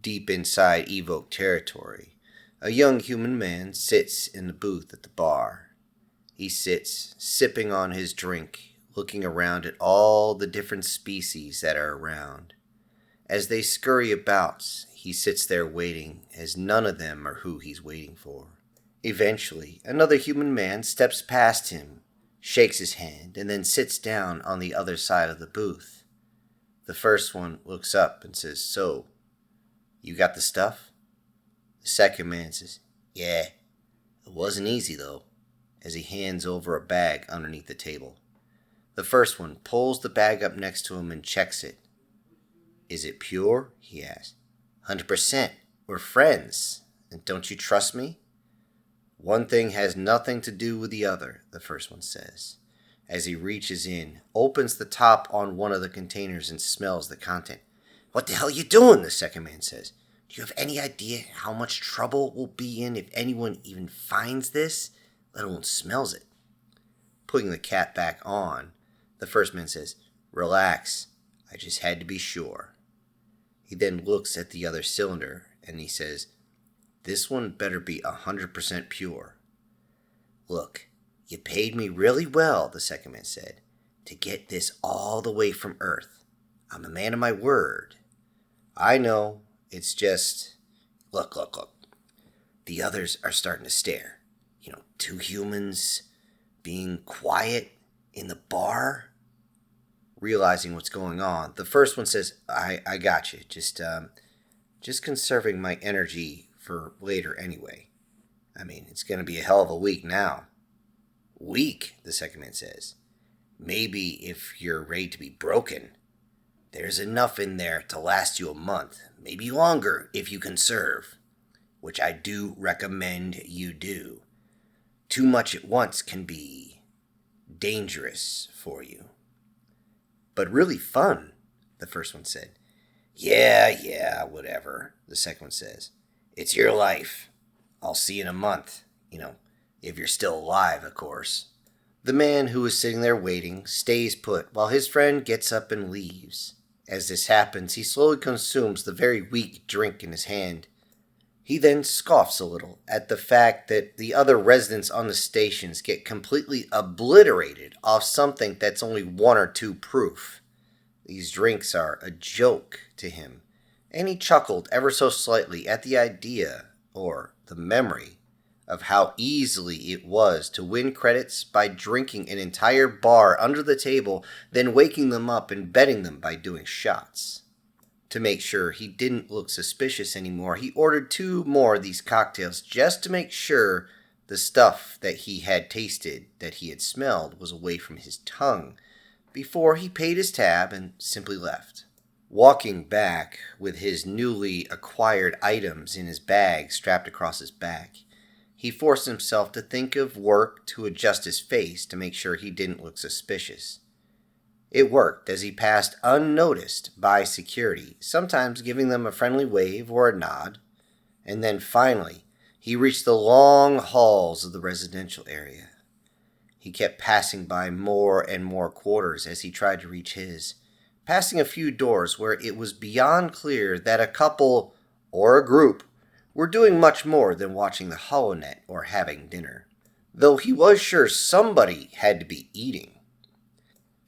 Deep inside Evoke territory, a young human man sits in the booth at the bar. He sits, sipping on his drink, looking around at all the different species that are around. As they scurry about, he sits there waiting, as none of them are who he's waiting for. Eventually, another human man steps past him, shakes his hand, and then sits down on the other side of the booth. The first one looks up and says, "So, you got the stuff?" The second man says, "Yeah, it wasn't easy though," as he hands over a bag underneath the table. The first one pulls the bag up next to him and checks it. "Is it pure?" he asks. "100%. We're friends. And don't you trust me?" "One thing has nothing to do with the other," the first one says, as he reaches in, opens the top on one of the containers and smells the content. "What the hell are you doing?" the second man says. "Do you have any idea how much trouble we'll be in if anyone even finds this, let alone smells it?" Putting the cap back on, the first man says, "Relax, I just had to be sure." He then looks at the other cylinder and he says, "This one better be 100% pure." "Look, you paid me really well," the second man said, "to get this all the way from Earth. I'm a man of my word." "I know, it's just... Look. The others are starting to stare. Two humans being quiet in the bar." Realizing what's going on, the first one says, I got you. Just conserving my energy for later anyway. It's going to be a hell of a week now." "Week," the second man says. "Maybe if you're ready to be broken. There's enough in there to last you a month, maybe longer if you conserve, which I do recommend you do. Too much at once can be dangerous for you." "But really fun," the first one said. Yeah, whatever," the second one says. "It's your life. I'll see you in a month. If you're still alive, of course." The man who is sitting there waiting stays put while his friend gets up and leaves. As this happens, he slowly consumes the very weak drink in his hand. He then scoffs a little at the fact that the other residents on the stations get completely obliterated off something that's only 1 or 2 proof. These drinks are a joke to him, and he chuckled ever so slightly at the idea, or the memory, of how easily it was to win credits by drinking an entire bar under the table, then waking them up and betting them by doing shots. To make sure he didn't look suspicious anymore, he ordered 2 more of these cocktails just to make sure the stuff that he had tasted, that he had smelled, was away from his tongue, before he paid his tab and simply left. Walking back with his newly acquired items in his bag strapped across his back, he forced himself to think of work to adjust his face to make sure he didn't look suspicious. It worked as he passed unnoticed by security, sometimes giving them a friendly wave or a nod, and then finally he reached the long halls of the residential area. He kept passing by more and more quarters as he tried to reach his, passing a few doors where it was beyond clear that a couple, or a group, were doing much more than watching the HoloNet or having dinner, though he was sure somebody had to be eating.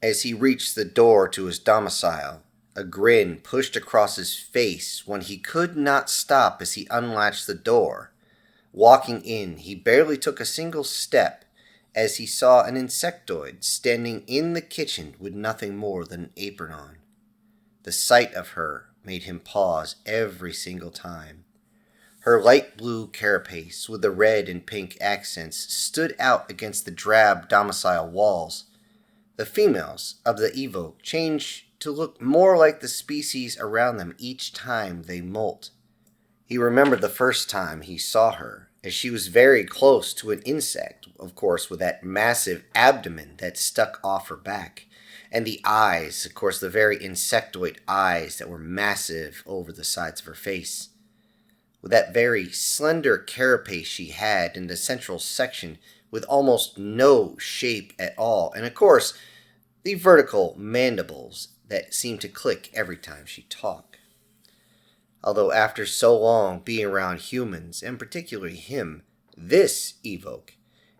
As he reached the door to his domicile, a grin pushed across his face when he could not stop as he unlatched the door. Walking in, he barely took a single step as he saw an insectoid standing in the kitchen with nothing more than an apron on. The sight of her made him pause every single time. Her light blue carapace with the red and pink accents stood out against the drab domicile walls. The females of the Evoke changed to look more like the species around them each time they molt. He remembered the first time he saw her, as she was very close to an insect, of course, with that massive abdomen that stuck off her back, and the eyes, of course, the very insectoid eyes that were massive over the sides of her face. With that very slender carapace she had in the central section with almost no shape at all, and of course, the vertical mandibles that seemed to click every time she talked. Although after so long being around humans, and particularly him, this evoke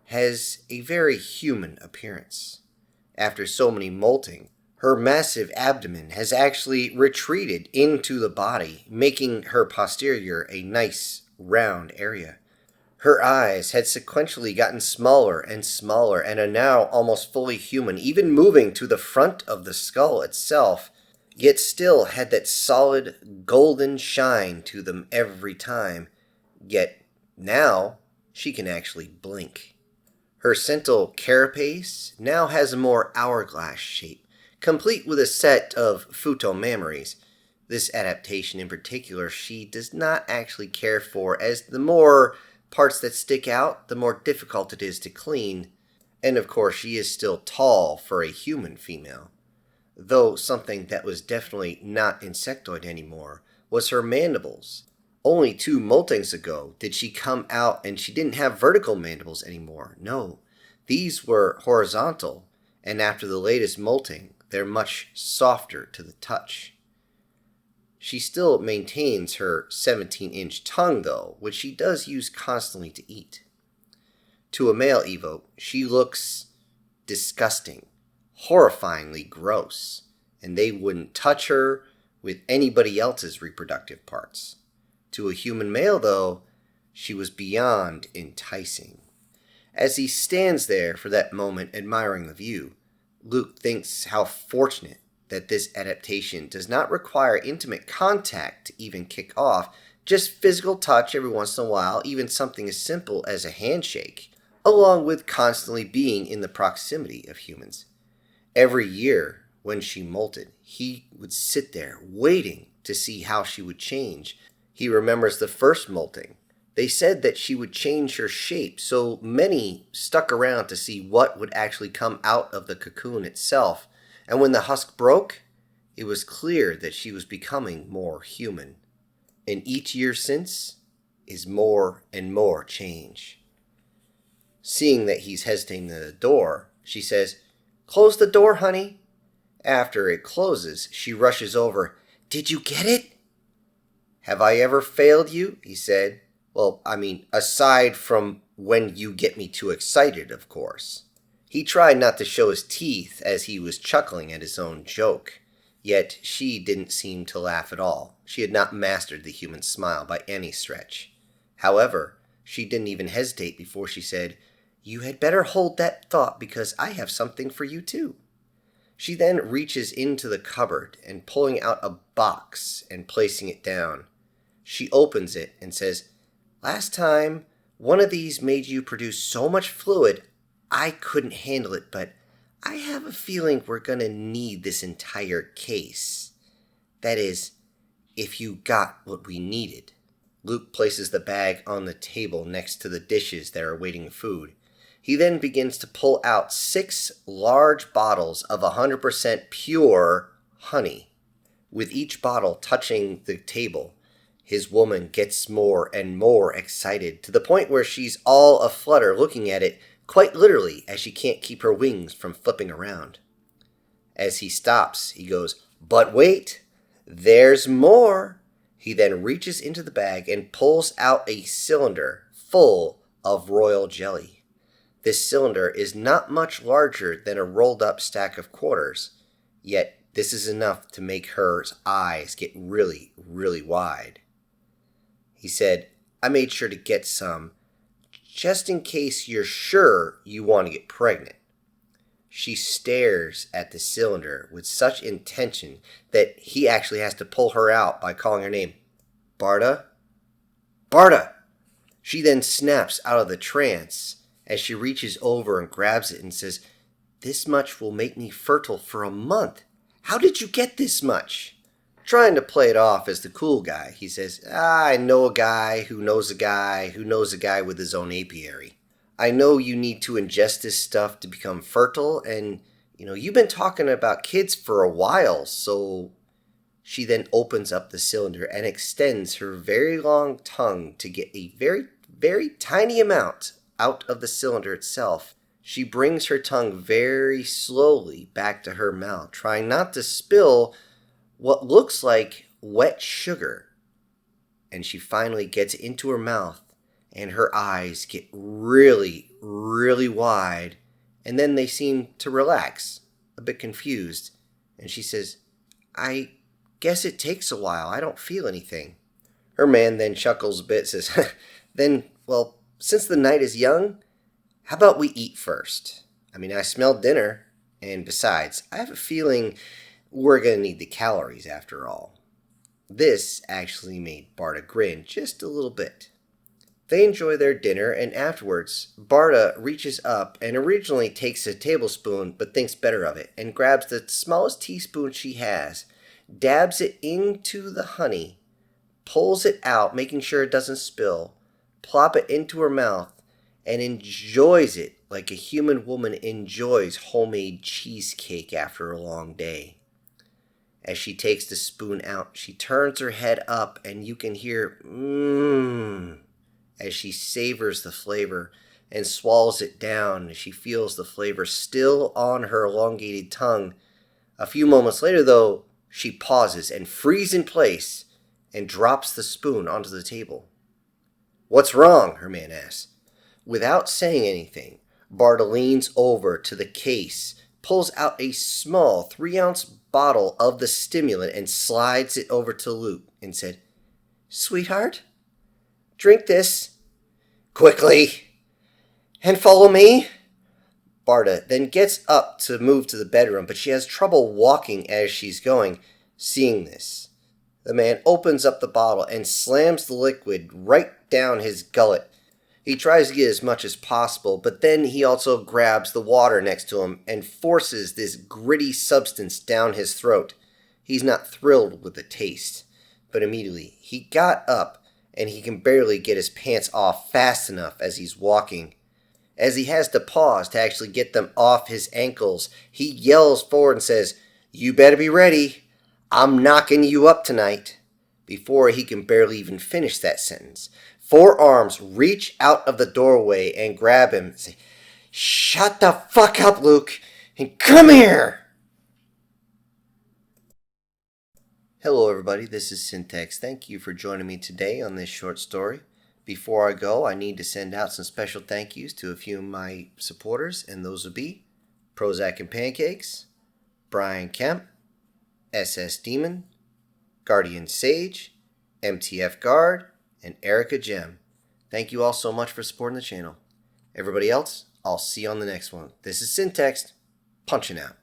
has a very human appearance. After so many molting, her massive abdomen has actually retreated into the body, making her posterior a nice round area. Her eyes had sequentially gotten smaller and smaller and are now almost fully human, even moving to the front of the skull itself, yet still had that solid golden shine to them every time. Yet now she can actually blink. Her central carapace now has a more hourglass shape, complete with a set of photomammaries. This adaptation in particular she does not actually care for, as the more parts that stick out, the more difficult it is to clean. And of course, she is still tall for a human female. Though something that was definitely not insectoid anymore was her mandibles. Only 2 moltings ago did she come out and she didn't have vertical mandibles anymore. No, these were horizontal, and after the latest molting, they're much softer to the touch. She still maintains her 17-inch tongue, though, which she does use constantly to eat. To a male evoke, she looks disgusting, horrifyingly gross, and they wouldn't touch her with anybody else's reproductive parts. To a human male, though, she was beyond enticing. As he stands there for that moment admiring the view, Luke thinks how fortunate that this adaptation does not require intimate contact to even kick off, just physical touch every once in a while, even something as simple as a handshake, along with constantly being in the proximity of humans. Every year, when she molted, he would sit there waiting to see how she would change. He remembers the first molting. They said that she would change her shape, so many stuck around to see what would actually come out of the cocoon itself. And when the husk broke, it was clear that she was becoming more human. And each year since is more and more change. Seeing that he's hesitating at the door, she says, "Close the door, honey." After it closes, she rushes over. "Did you get it?" "Have I ever failed you?" he said. "Well, aside from when you get me too excited, of course." He tried not to show his teeth as he was chuckling at his own joke. Yet she didn't seem to laugh at all. She had not mastered the human smile by any stretch. However, she didn't even hesitate before she said, "You had better hold that thought because I have something for you too." She then reaches into the cupboard and pulling out a box and placing it down. She opens it and says, "Last time, one of these made you produce so much fluid, I couldn't handle it, but I have a feeling we're going to need this entire case. That is, if you got what we needed." Luke places the bag on the table next to the dishes that are awaiting food. He then begins to pull out 6 large bottles of 100% pure honey. With each bottle touching the table, his woman gets more and more excited, to the point where she's all aflutter looking at it, quite literally, as she can't keep her wings from flipping around. As he stops, he goes, "But wait, there's more." He then reaches into the bag and pulls out a cylinder full of royal jelly. This cylinder is not much larger than a rolled up stack of quarters, yet this is enough to make her eyes get really, really wide. He said, "I made sure to get some, just in case you're sure you want to get pregnant." She stares at the cylinder with such intention that he actually has to pull her out by calling her name. "Barta? Barta!" She then snaps out of the trance as she reaches over and grabs it and says, "This much will make me fertile for a month. How did you get this much?" Trying to play it off as the cool guy, he says, "I know a guy who knows a guy who knows a guy with his own apiary. I know you need to ingest this stuff to become fertile, and, you've been talking about kids for a while, so..." She then opens up the cylinder and extends her very long tongue to get a very, very tiny amount out of the cylinder itself. She brings her tongue very slowly back to her mouth, trying not to spill what looks like wet sugar. and she finally gets into her mouth, and her eyes get really, really wide, and then they seem to relax, a bit confused, and she says, I guess it takes a while. I don't feel anything. Her man then chuckles a bit, says, then, well, since the night is young, how about we eat first? I mean, I smell dinner, and besides, I have a feeling we're going to need the calories after all. This actually made Barta grin just a little bit. They enjoy their dinner, and afterwards, Barta reaches up and originally takes a tablespoon but thinks better of it and grabs the smallest teaspoon she has, dabs it into the honey, pulls it out, making sure it doesn't spill, plop it into her mouth, and enjoys it like a human woman enjoys homemade cheesecake after a long day. As she takes the spoon out, she turns her head up and you can hear mmm as she savors the flavor and swallows it down as she feels the flavor still on her elongated tongue. A few moments later, though, she pauses and freezes in place and drops the spoon onto the table. What's wrong? Her man asks. Without saying anything, Barta leans over to the case, pulls out a small 3-ounce bottle of the stimulant and slides it over to Luke and said, Sweetheart, drink this. Quickly. And follow me. Barta then gets up to move to the bedroom, but she has trouble walking as she's going. Seeing this, the man opens up the bottle and slams the liquid right down his gullet. He tries to get as much as possible, but then he also grabs the water next to him and forces this gritty substance down his throat. He's not thrilled with the taste, but immediately he got up and he can barely get his pants off fast enough as he's walking. As he has to pause to actually get them off his ankles, he yells forward and says, You better be ready. I'm knocking you up tonight. Before he can barely even finish that sentence, 4 arms reach out of the doorway and grab him and say, Shut the fuck up, Luke, and come here! Hello everybody, this is Syntax. Thank you for joining me today on this short story. Before I go, I need to send out some special thank yous to a few of my supporters, and those would be Prozac and Pancakes, Brian Kemp, SS Demon, Guardian Sage, MTF Guard, and Erica Gem. Thank you all so much for supporting the channel. Everybody else, I'll see you on the next one. This is Syntax, punching out.